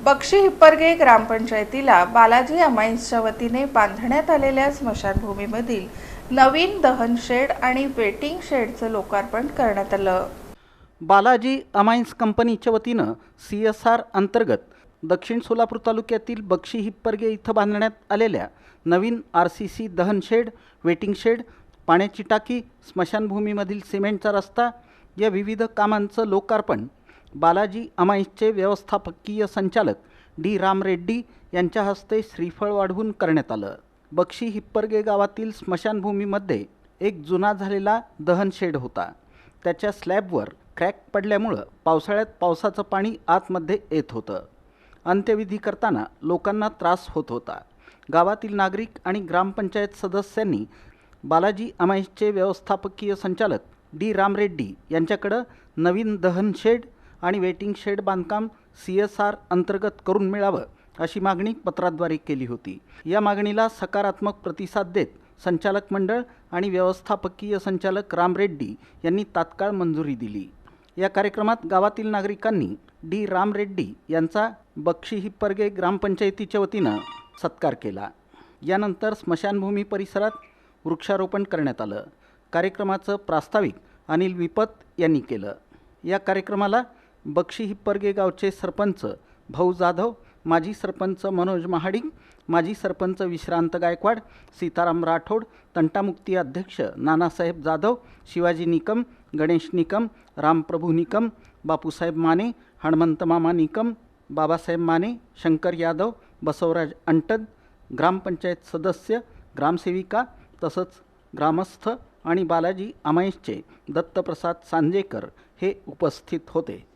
बक्षी हिप्परगे ग्रामपंचायतीला बालाजी अमाईन्सच्या वतीने बांधण्यात आलेल्या स्मशानभूमीमधील नवीन दहन शेड आणि वेटिंग शेडचं लोकार्पण करण्यात आलं। बालाजी अमाईन्स कंपनीच्या वतीनं CSR अंतर्गत दक्षिण सोलापूर तालुक्यातील बक्षी हिप्परगे इथं बांधण्यात आलेल्या नवीन RCC दहन शेड, वेटिंग शेड, पाण्याची टाकी, स्मशानभूमीमधील सिमेंटचा रस्ता या विविध कामांचं लोकार्पण बालाजी अमाईन्सचे व्यवस्थापकीय संचालक D. राम रेड्डी यांच्या हस्ते श्रीफळ वाढवून करण्यात आलं। बक्षी हिप्परगे गावातील स्मशानभूमीमध्ये एक जुना झालेला दहन शेड होता। त्याच्या स्लॅबवर क्रॅक पडल्यामुळं पावसाळ्यात पावसाचं पाणी आतमध्ये येत होतं। अंत्यविधी करताना लोकांना त्रास होत होता। गावातील नागरिक आणि ग्रामपंचायत सदस्यांनी बालाजी अमाईन्सचे व्यवस्थापकीय संचालक D. राम रेड्डी यांच्याकडं नवीन दहन शेड आणि वेटिंग शेड बांधकाम CSR अंतर्गत करून मिळावं अशी मागणी पत्राद्वारे केली होती। या मागणीला सकारात्मक प्रतिसाद देत संचालक मंडळ आणि व्यवस्थापकीय संचालक राम रेड्डी यांनी तात्काळ मंजुरी दिली। या कार्यक्रमात गावातील नागरिकांनी D. राम रेड्डी यांचा बक्षी हिप्परगे ग्रामपंचायतीच्या वतीनं सत्कार केला। यानंतर स्मशानभूमी परिसरात वृक्षारोपण करण्यात आलं। कार्यक्रमाचं प्रास्ताविक अनिल विपत यांनी केलं। या कार्यक्रमाला बक्षी हिप्परगे गावचे सरपंच भाऊ जाधव, माजी सरपंच मनोज महाडिक, माजी सरपंच विश्रांत गायकवाड, सीताराम राठोड, तंटामुक्ती अध्यक्ष नानासाहेब जाधव, शिवाजी निकम, गणेश निकम, रामप्रभू निकम, बापूसाहेब माने, हनुमंत मामा निकम, बाबासाहेब माने, शंकर यादव, बसवराज अंटद, ग्रामपंचायत सदस्य, ग्रामसेविका तसंच ग्रामस्थ आणि बालाजी अमाईन्सचे दत्तप्रसाद सांजेकर हे उपस्थित होते।